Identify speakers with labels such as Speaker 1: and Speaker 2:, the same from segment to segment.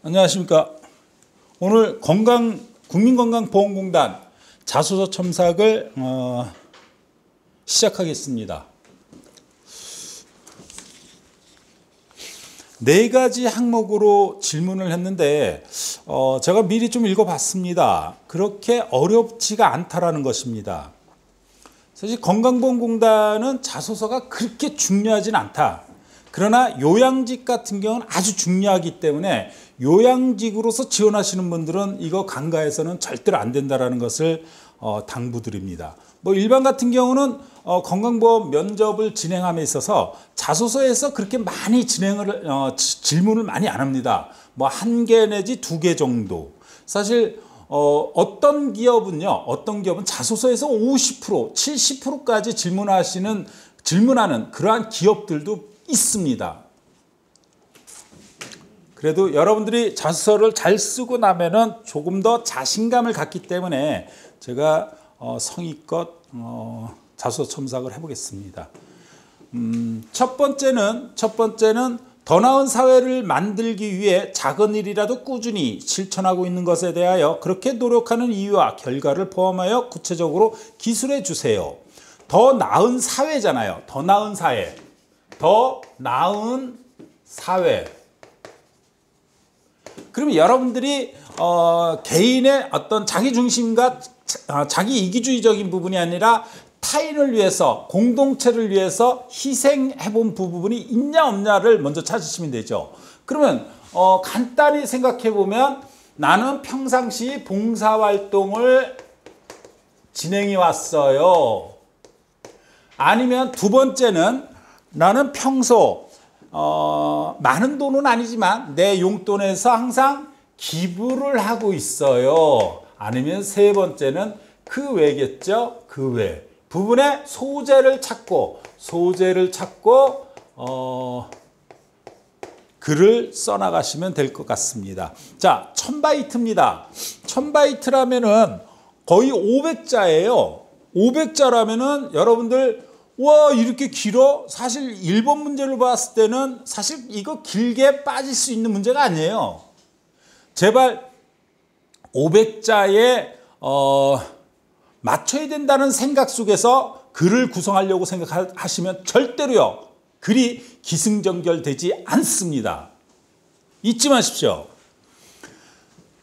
Speaker 1: 안녕하십니까. 오늘 국민건강보험공단 자소서 첨삭을 시작하겠습니다. 네 가지 항목으로 질문을 했는데 제가 미리 좀 읽어봤습니다. 그렇게 어렵지가 않다라는 것입니다. 사실 건강보험공단은 자소서가 그렇게 중요하진 않다. 그러나 요양직 같은 경우는 아주 중요하기 때문에 요양직으로서 지원하시는 분들은 이거 간과해서는 절대로 안 된다는 것을 당부드립니다. 뭐 일반 같은 경우는 건강보험 면접을 진행함에 있어서 자소서에서 그렇게 많이 질문을 많이 안 합니다. 뭐 1개 내지 2개 정도. 사실 어떤 기업은 자소서에서 50%, 70%까지 질문하는 그러한 기업들도 있습니다. 그래도 여러분들이 자소서를 잘 쓰고 나면은 조금 더 자신감을 갖기 때문에 제가 성의껏 자소서 첨삭을 해보겠습니다. 첫 번째는 더 나은 사회를 만들기 위해 작은 일이라도 꾸준히 실천하고 있는 것에 대하여 그렇게 노력하는 이유와 결과를 포함하여 구체적으로 기술해 주세요. 더 나은 사회잖아요. 더 나은 사회. 더 나은 사회. 그러면 여러분들이 개인의 어떤 자기중심과 자기 이기주의적인 부분이 아니라 타인을 위해서, 공동체를 위해서 희생해 본 부분이 있냐 없냐를 먼저 찾으시면 되죠. 그러면 간단히 생각해 보면 나는 평상시 봉사활동을 진행해 왔어요. 아니면 두 번째는 나는 평소 많은 돈은 아니지만 내 용돈에서 항상 기부를 하고 있어요. 아니면 세 번째는 그 외겠죠. 그 외 부분의 소재를 찾고 글을 써나가시면 될 것 같습니다. 자, 1000바이트입니다. 1000바이트라면은 거의 500자예요. 500자라면은 여러분들 와 이렇게 길어? 사실 1번 문제를 봤을 때는 사실 이거 길게 빠질 수 있는 문제가 아니에요. 제발 500자에 맞춰야 된다는 생각 속에서 글을 구성하려고 생각하시면 절대로요. 글이 기승전결되지 않습니다. 잊지 마십시오.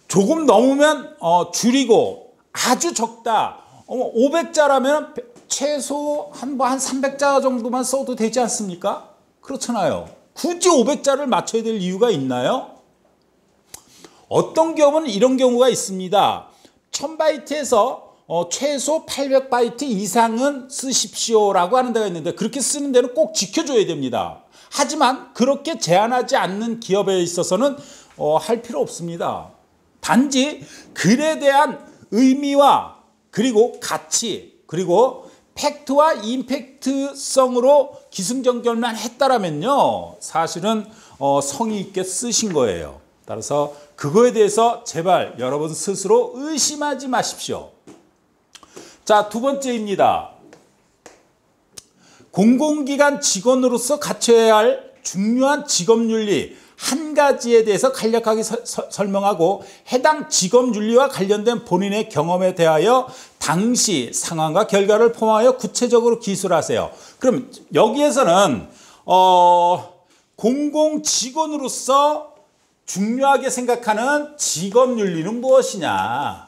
Speaker 1: 조금 넘으면 줄이고 아주 적다. 500자라면 최소 한 300자 정도만 써도 되지 않습니까? 그렇잖아요. 굳이 500자를 맞춰야 될 이유가 있나요? 어떤 경우는 이런 경우가 있습니다. 1000바이트에서 최소 800바이트 이상은 쓰십시오라고 하는 데가 있는데 그렇게 쓰는 데는 꼭 지켜줘야 됩니다. 하지만 그렇게 제한하지 않는 기업에 있어서는 할 필요 없습니다. 단지 글에 대한 의미와 그리고 가치 그리고 팩트와 임팩트성으로 기승전결만 했다라면요. 사실은 성의 있게 쓰신 거예요. 따라서 그거에 대해서 제발 여러분 스스로 의심하지 마십시오. 자, 두 번째입니다. 공공기관 직원으로서 갖춰야 할 중요한 직업윤리 한 가지에 대해서 간략하게 설명하고 해당 직업윤리와 관련된 본인의 경험에 대하여 당시 상황과 결과를 포함하여 구체적으로 기술하세요. 그럼 여기에서는 공공직원으로서 중요하게 생각하는 직업윤리는 무엇이냐.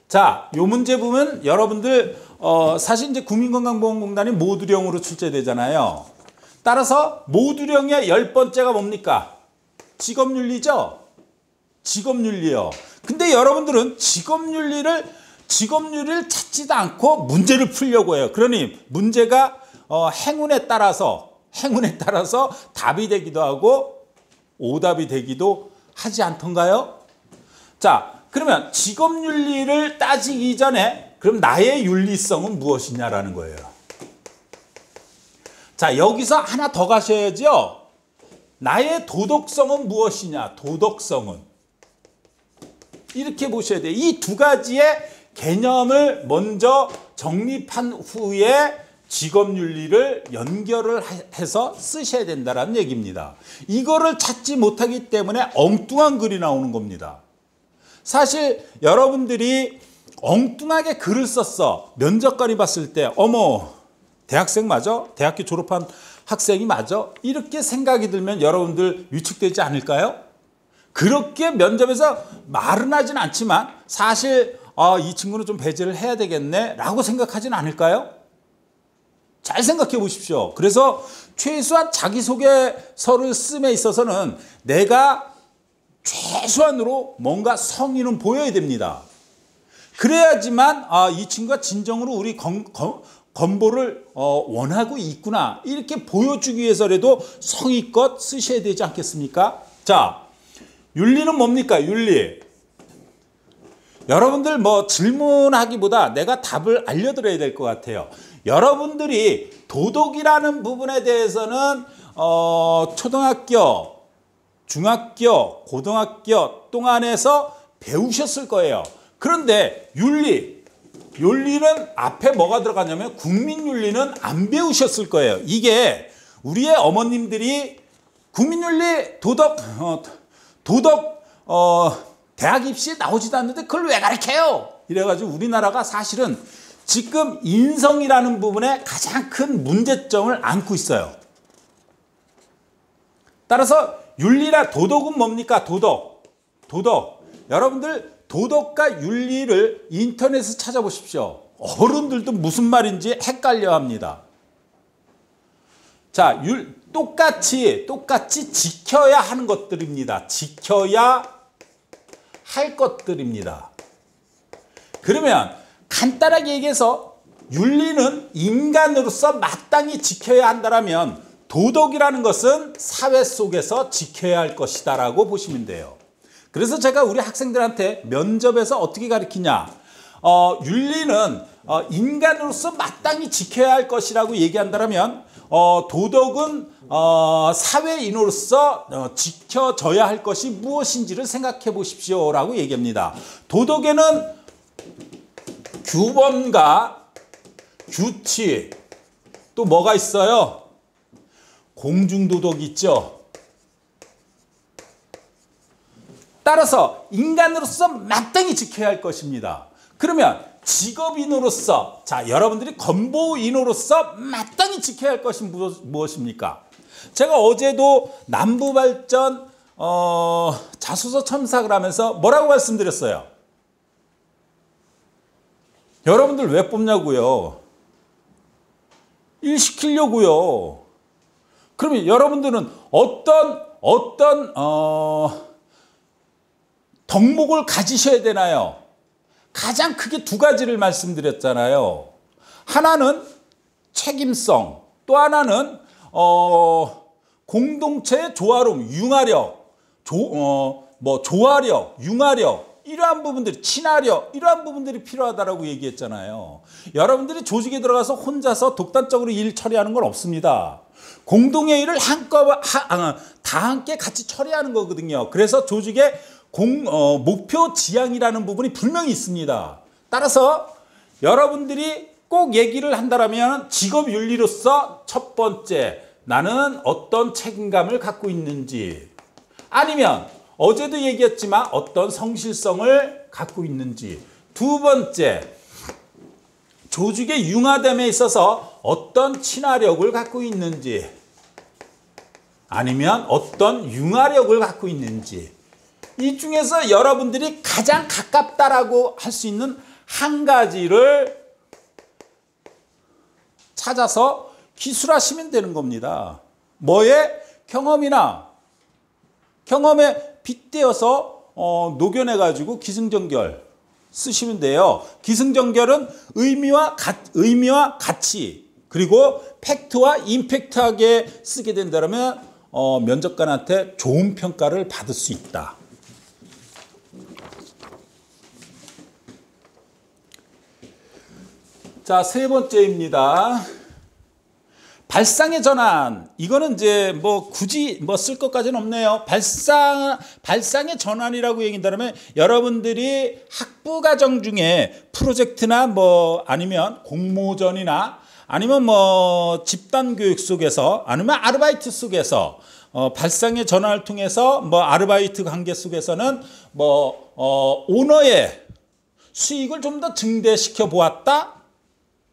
Speaker 1: 자, 요 문제 보면 여러분들 사실 이제 국민건강보험공단이 모듈형으로 출제되잖아요. 따라서 모듈형의 10번째가 뭡니까? 직업윤리죠? 직업윤리요. 근데 여러분들은 직업윤리를 찾지도 않고 문제를 풀려고 해요. 그러니 문제가 행운에 따라서 답이 되기도 하고 오답이 되기도 하지 않던가요? 자, 그러면 직업윤리를 따지기 전에 그럼 나의 윤리성은 무엇이냐라는 거예요. 자, 여기서 하나 더 가셔야죠. 나의 도덕성은 무엇이냐? 도덕성은. 이렇게 보셔야 돼요. 이 두 가지의 개념을 먼저 정립한 후에 직업윤리를 연결을 해서 쓰셔야 된다는 얘기입니다. 이거를 찾지 못하기 때문에 엉뚱한 글이 나오는 겁니다. 사실 여러분들이 엉뚱하게 글을 썼어. 면접관이 봤을 때 어머 대학생 맞아? 대학교 졸업한 학생이 맞아? 이렇게 생각이 들면 여러분들 위축되지 않을까요? 그렇게 면접에서 말은 하진 않지만 사실 이 친구는 좀 배제를 해야 되겠네 라고 생각하진 않을까요? 잘 생각해 보십시오. 그래서 최소한 자기소개서를 씀에 있어서는 내가 최소한으로 뭔가 성의는 보여야 됩니다. 그래야지만 이 친구가 진정으로 우리 건보를 원하고 있구나 이렇게 보여주기 위해서라도 성의껏 쓰셔야 되지 않겠습니까? 자, 윤리는 뭡니까? 윤리. 여러분들 뭐 질문하기보다 내가 답을 알려드려야 될 것 같아요. 여러분들이 도덕이라는 부분에 대해서는 초등학교, 중학교, 고등학교 동안에서 배우셨을 거예요. 그런데 윤리는 앞에 뭐가 들어가냐면 국민윤리는 안 배우셨을 거예요. 이게 우리의 어머님들이 국민윤리, 도덕 대학 입시에 나오지도 않는데 그걸 왜 가르쳐요? 이래가지고 우리나라가 사실은 지금 인성이라는 부분에 가장 큰 문제점을 안고 있어요. 따라서 윤리나 도덕은 뭡니까? 도덕. 여러분들 도덕과 윤리를 인터넷에서 찾아보십시오. 어른들도 무슨 말인지 헷갈려 합니다. 자, 똑같이 지켜야 하는 것들입니다. 지켜야 할 것들입니다. 그러면 간단하게 얘기해서 윤리는 인간으로서 마땅히 지켜야 한다면 도덕이라는 것은 사회 속에서 지켜야 할 것이다라고 보시면 돼요. 그래서 제가 우리 학생들한테 면접에서 어떻게 가르치냐. 윤리는 인간으로서 마땅히 지켜야 할 것이라고 얘기한다면 도덕은 사회인으로서 지켜져야 할 것이 무엇인지를 생각해 보십시오라고 얘기합니다. 도덕에는 규범과 규칙 또 뭐가 있어요? 공중도덕이 있죠. 따라서 인간으로서 마땅히 지켜야 할 것입니다. 그러면 직업인으로서 여러분들이 건보인으로서 마땅히 지켜야 할 것이 무엇입니까? 제가 어제도 남부발전 자소서 첨삭을 하면서 뭐라고 말씀드렸어요? 여러분들 왜 뽑냐고요? 일 시키려고요. 그러면 여러분들은 어떤 덕목을 가지셔야 되나요? 가장 크게 두 가지를 말씀드렸잖아요. 하나는 책임성, 또 하나는 공동체의 조화로움, 융화력, 조화력, 융화력 이러한 부분들이 친화력 이러한 부분들이 필요하다라고 얘기했잖아요. 여러분들이 조직에 들어가서 혼자서 독단적으로 일 처리하는 건 없습니다. 공동의 일을 다 함께 같이 처리하는 거거든요. 그래서 조직의 목표 지향이라는 부분이 분명히 있습니다. 따라서 여러분들이 꼭 얘기를 한다면 직업윤리로서 첫 번째 나는 어떤 책임감을 갖고 있는지 아니면 어제도 얘기했지만 어떤 성실성을 갖고 있는지 두 번째 조직의 융화됨에 있어서 어떤 친화력을 갖고 있는지 아니면 어떤 융화력을 갖고 있는지 이 중에서 여러분들이 가장 가깝다라고 할 수 있는 한 가지를 찾아서 기술하시면 되는 겁니다. 뭐에? 경험에 빗대어서 녹여내가지고 기승전결 쓰시면 돼요. 기승전결은 의미와 가치 그리고 팩트와 임팩트하게 쓰게 된다면 면접관한테 좋은 평가를 받을 수 있다. 자, 세 번째입니다. 발상의 전환. 이거는 이제 굳이 쓸 것까지는 없네요. 발상의 전환이라고 얘기한다면 여러분들이 학부 과정 중에 프로젝트나 아니면 공모전이나 아니면 뭐 집단 교육 속에서 아니면 아르바이트 속에서 발상의 전환을 통해서 뭐 아르바이트 관계 속에서는 뭐 오너의 수익을 좀 더 증대시켜 보았다.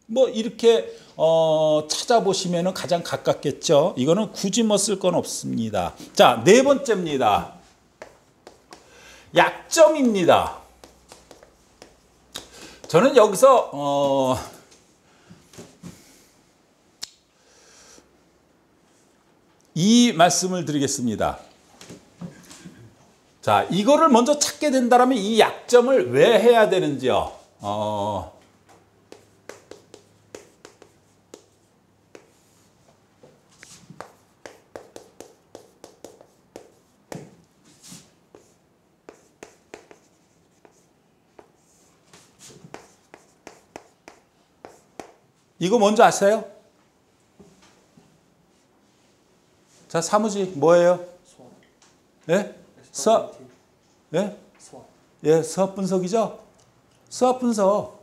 Speaker 1: 뭐 이렇게 찾아보시면 가장 가깝겠죠. 이거는 굳이 뭐 쓸 건 없습니다. 자, 네 번째입니다. 약점입니다. 저는 여기서 이 말씀을 드리겠습니다. 자, 이거를 먼저 찾게 된다면 이 약점을 왜 해야 되는지요. 이거 뭔지 아세요? 자, 사무직 뭐예요? 예? 예? 예, 수학 분석이죠? 수학 분석.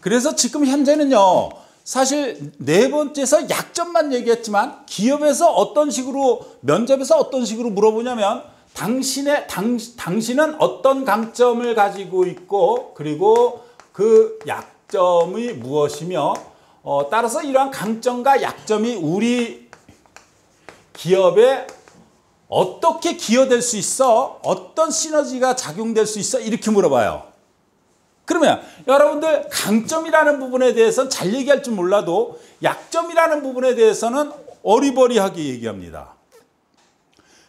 Speaker 1: 그래서 지금 현재는요, 사실 네 번째에서 약점만 얘기했지만 기업에서 어떤 식으로, 면접에서 어떤 식으로 물어보냐면 당신은 어떤 강점을 가지고 있고 그리고 그 약점이 무엇이며 따라서 이러한 강점과 약점이 우리 기업에 어떻게 기여될 수 있어? 어떤 시너지가 작용될 수 있어? 이렇게 물어봐요. 그러면 여러분들 강점이라는 부분에 대해서는 잘 얘기할 줄 몰라도 약점이라는 부분에 대해서는 어리버리하게 얘기합니다.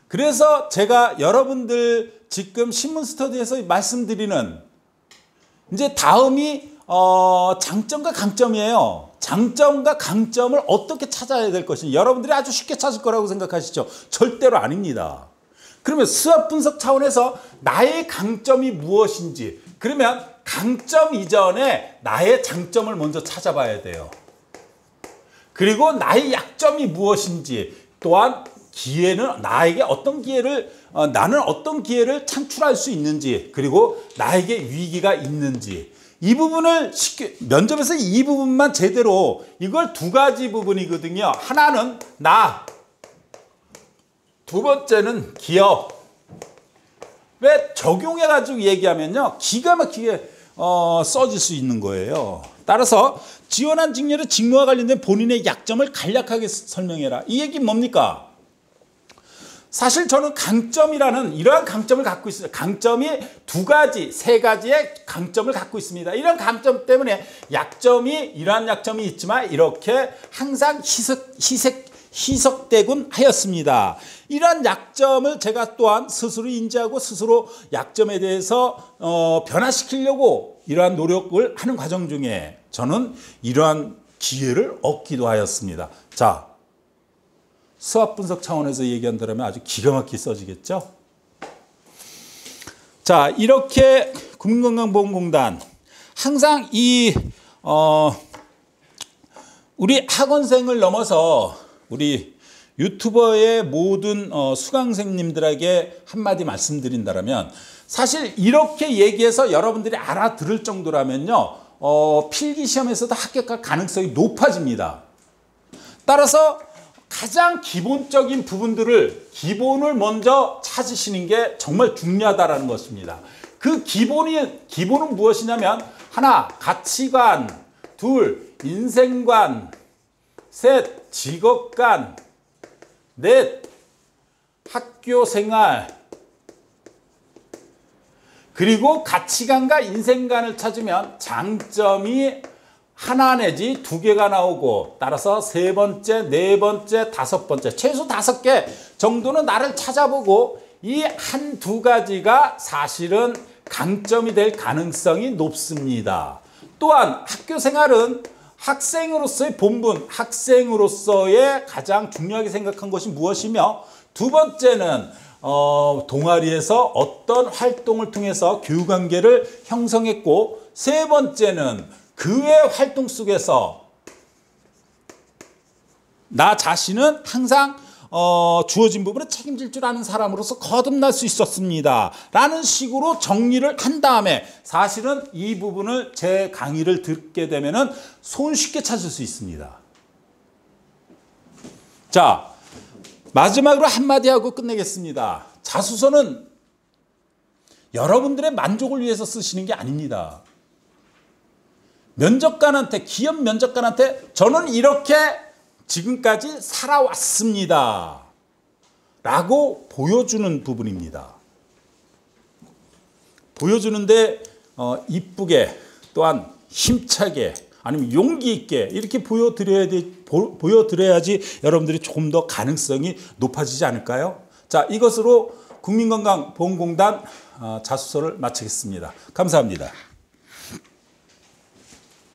Speaker 1: 그래서 제가 여러분들 지금 신문 스터디에서 말씀드리는 이제 다음이 장점과 강점이에요. 장점과 강점을 어떻게 찾아야 될 것인지 여러분들이 아주 쉽게 찾을 거라고 생각하시죠? 절대로 아닙니다. 그러면 수학 분석 차원에서 나의 강점이 무엇인지, 그러면 강점 이전에 나의 장점을 먼저 찾아봐야 돼요. 그리고 나의 약점이 무엇인지, 또한 기회는 나에게 어떤 기회를 나는 어떤 기회를 창출할 수 있는지, 그리고 나에게 위기가 있는지, 이 부분을 쉽게 면접에서 이 부분만 제대로, 이걸 두 가지 부분이거든요. 하나는 나, 두 번째는 기업. 왜 적용해가지고 얘기하면요, 기가 막히게 써질 수 있는 거예요. 따라서 지원한 직렬의 직무와 관련된 본인의 약점을 간략하게 설명해라. 이 얘기는 뭡니까? 사실 저는 강점이라는 이러한 강점을 갖고 있습니다. 강점이 두 가지, 세 가지의 강점을 갖고 있습니다. 이런 강점 때문에 약점이, 이러한 약점이 있지만 이렇게 항상 희석되곤 하였습니다. 이러한 약점을 제가 또한 스스로 인지하고 스스로 약점에 대해서 변화시키려고 이러한 노력을 하는 과정 중에 저는 이러한 기회를 얻기도 하였습니다. 자, 수학 분석 차원에서 얘기한다면 아주 기가 막히게 써지겠죠? 자, 이렇게 국민건강보험공단 항상 우리 학원생을 넘어서 우리 유튜버의 모든 수강생님들에게 한마디 말씀드린다면, 사실 이렇게 얘기해서 여러분들이 알아들을 정도라면요, 필기시험에서도 합격할 가능성이 높아집니다. 따라서 가장 기본적인 부분들을, 기본을 먼저 찾으시는 게 정말 중요하다는 것입니다. 그 기본은 무엇이냐면, 하나, 가치관, 둘, 인생관, 셋, 직업관, 넷, 학교생활, 그리고 가치관과 인생관을 찾으면 장점이 하나 내지 두 개가 나오고, 따라서 세 번째, 네 번째, 다섯 번째, 최소 5개 정도는 나를 찾아보고 이 한 두 가지가 사실은 강점이 될 가능성이 높습니다. 또한 학교 생활은 학생으로서의 본분, 학생으로서의 가장 중요하게 생각한 것이 무엇이며, 두 번째는 동아리에서 어떤 활동을 통해서 교육관계를 형성했고, 세 번째는 그 외 활동 속에서 나 자신은 항상 주어진 부분에 책임질 줄 아는 사람으로서 거듭날 수 있었습니다. 라는 식으로 정리를 한 다음에 사실은 이 부분을 제 강의를 듣게 되면은 손쉽게 찾을 수 있습니다. 자, 마지막으로 한마디 하고 끝내겠습니다. 자수서는 여러분들의 만족을 위해서 쓰시는 게 아닙니다. 면접관한테, 기업 면접관한테 저는 이렇게 지금까지 살아왔습니다. 라고 보여주는 부분입니다. 보여주는데 이쁘게 또한 힘차게 아니면 용기 있게 이렇게 보여드려야지 여러분들이 조금 더 가능성이 높아지지 않을까요? 자, 이것으로 국민건강보험공단 자수서를 마치겠습니다. 감사합니다.